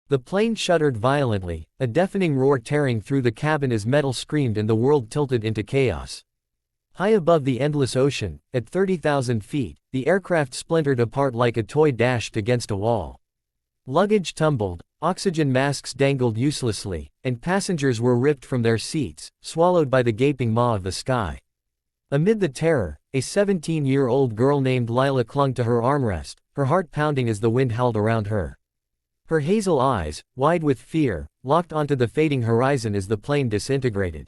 The plane shuddered violently, a deafening roar tearing through the cabin as metal screamed and the world tilted into chaos. High above the endless ocean, at 30,000 feet, the aircraft splintered apart like a toy dashed against a wall. Luggage tumbled, oxygen masks dangled uselessly, and passengers were ripped from their seats, swallowed by the gaping maw of the sky. Amid the terror, a 17-year-old girl named Lila clung to her armrest, her heart pounding as the wind howled around her. Her hazel eyes, wide with fear, locked onto the fading horizon as the plane disintegrated.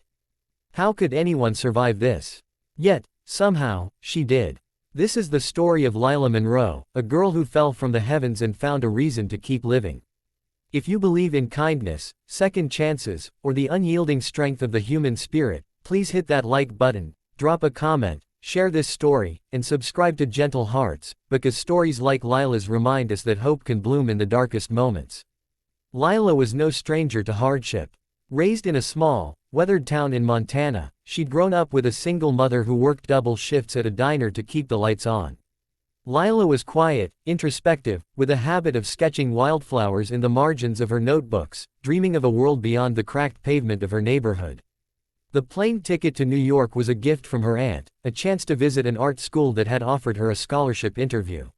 How could anyone survive this? Yet, somehow, she did. This is the story of Lila Monroe, a girl who fell from the heavens and found a reason to keep living. If you believe in kindness, second chances, or the unyielding strength of the human spirit, please hit that like button, drop a comment, share this story, and subscribe to Gentle Hearts, because stories like Lila's remind us that hope can bloom in the darkest moments. Lila was no stranger to hardship. Raised in a small, weathered town in Montana, she'd grown up with a single mother who worked double shifts at a diner to keep the lights on. Lila was quiet, introspective, with a habit of sketching wildflowers in the margins of her notebooks, dreaming of a world beyond the cracked pavement of her neighborhood. The plane ticket to New York was a gift from her aunt, a chance to visit an art school that had offered her a scholarship interview.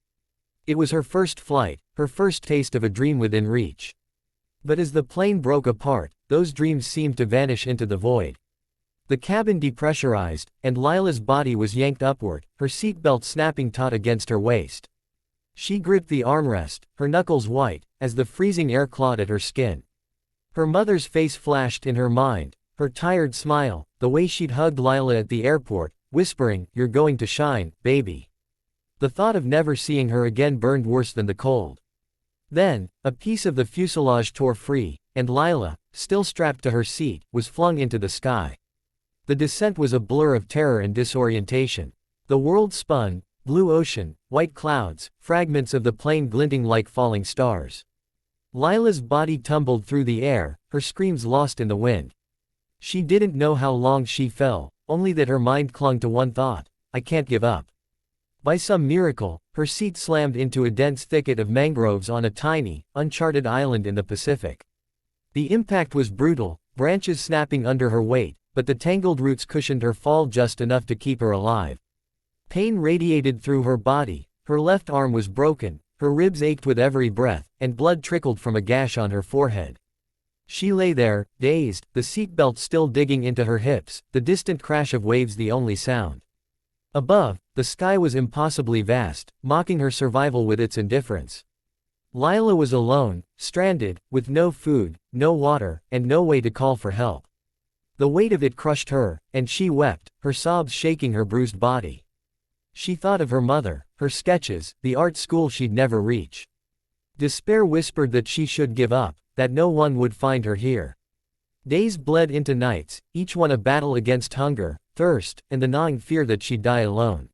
It was her first flight, her first taste of a dream within reach. But as the plane broke apart, those dreams seemed to vanish into the void. The cabin depressurized, and Lila's body was yanked upward, her seatbelt snapping taut against her waist. She gripped the armrest, her knuckles white, as the freezing air clawed at her skin. Her mother's face flashed in her mind, her tired smile, the way she'd hugged Lila at the airport, whispering, "You're going to shine, baby." The thought of never seeing her again burned worse than the cold. Then, a piece of the fuselage tore free, and Lila, still strapped to her seat, was flung into the sky. The descent was a blur of terror and disorientation. The world spun, blue ocean, white clouds, fragments of the plane glinting like falling stars. Lila's body tumbled through the air, her screams lost in the wind. She didn't know how long she fell, only that her mind clung to one thought: I can't give up. By some miracle, her seat slammed into a dense thicket of mangroves on a tiny, uncharted island in the Pacific. The impact was brutal, branches snapping under her weight, but the tangled roots cushioned her fall just enough to keep her alive. Pain radiated through her body, her left arm was broken, her ribs ached with every breath, and blood trickled from a gash on her forehead. She lay there, dazed, the seatbelt still digging into her hips, the distant crash of waves the only sound. Above, the sky was impossibly vast, mocking her survival with its indifference. Lila was alone, stranded, with no food, no water, and no way to call for help. The weight of it crushed her, and she wept, her sobs shaking her bruised body. She thought of her mother, her sketches, the art school she'd never reach. Despair whispered that she should give up, that no one would find her here. Days bled into nights, each one a battle against hunger, thirst, and the gnawing fear that she'd die alone.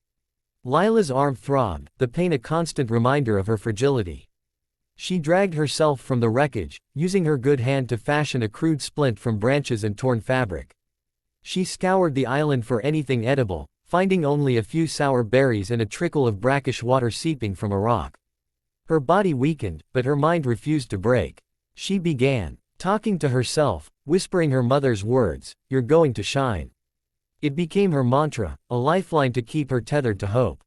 Lila's arm throbbed, the pain a constant reminder of her fragility. She dragged herself from the wreckage, using her good hand to fashion a crude splint from branches and torn fabric. She scoured the island for anything edible, finding only a few sour berries and a trickle of brackish water seeping from a rock. Her body weakened, but her mind refused to break. She began talking to herself, whispering her mother's words, "You're going to shine." It became her mantra, a lifeline to keep her tethered to hope.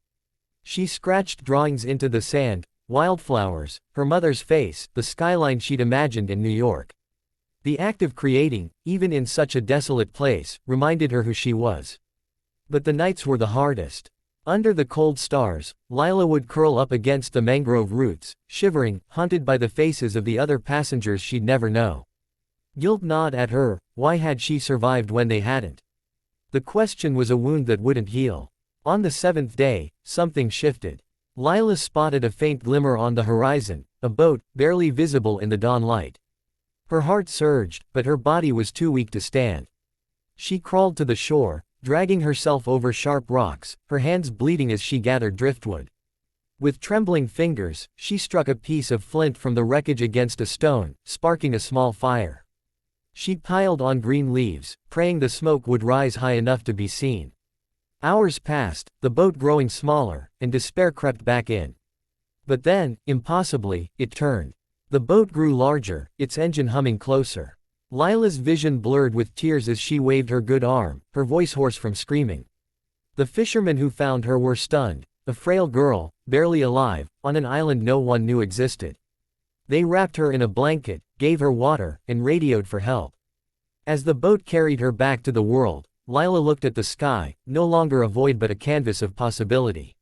She scratched drawings into the sand, wildflowers, her mother's face, the skyline she'd imagined in New York. The act of creating, even in such a desolate place, reminded her who she was. But the nights were the hardest. Under the cold stars, Lila would curl up against the mangrove roots, shivering, haunted by the faces of the other passengers she'd never know. Guilt gnawed at her. Why had she survived when they hadn't? The question was a wound that wouldn't heal. On the seventh day, something shifted. Lila spotted a faint glimmer on the horizon, a boat, barely visible in the dawn light. Her heart surged, but her body was too weak to stand. She crawled to the shore, dragging herself over sharp rocks, her hands bleeding as she gathered driftwood. With trembling fingers, she struck a piece of flint from the wreckage against a stone, sparking a small fire. She piled on green leaves, praying the smoke would rise high enough to be seen. Hours passed, the boat growing smaller, and despair crept back in. But then, impossibly, it turned. The boat grew larger, its engine humming closer. Lila's vision blurred with tears as she waved her good arm, her voice hoarse from screaming. The fishermen who found her were stunned, a frail girl, barely alive, on an island no one knew existed. They wrapped her in a blanket, gave her water, and radioed for help. As the boat carried her back to the world, Lila looked at the sky, no longer a void but a canvas of possibility.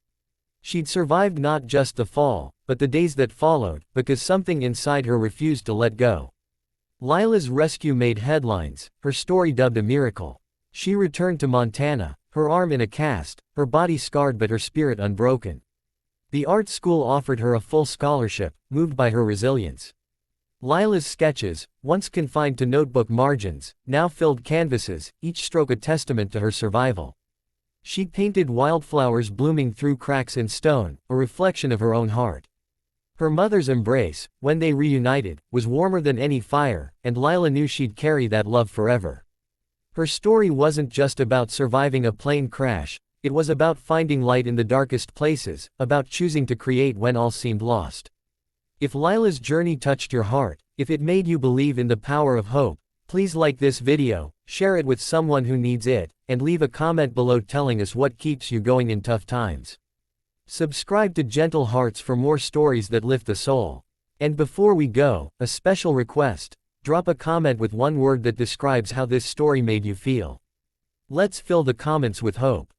She'd survived not just the fall, but the days that followed, because something inside her refused to let go. Lila's rescue made headlines, her story dubbed a miracle. She returned to Montana, her arm in a cast, her body scarred but her spirit unbroken. The art school offered her a full scholarship, moved by her resilience. Lila's sketches, once confined to notebook margins, now filled canvases, each stroke a testament to her survival. She painted wildflowers blooming through cracks in stone, a reflection of her own heart. Her mother's embrace, when they reunited, was warmer than any fire, and Lila knew she'd carry that love forever. Her story wasn't just about surviving a plane crash, it was about finding light in the darkest places, about choosing to create when all seemed lost. If Lila's journey touched your heart, if it made you believe in the power of hope, please like this video, share it with someone who needs it, and leave a comment below telling us what keeps you going in tough times. Subscribe to Gentle Hearts for more stories that lift the soul. And before we go, a special request: drop a comment with one word that describes how this story made you feel. Let's fill the comments with hope.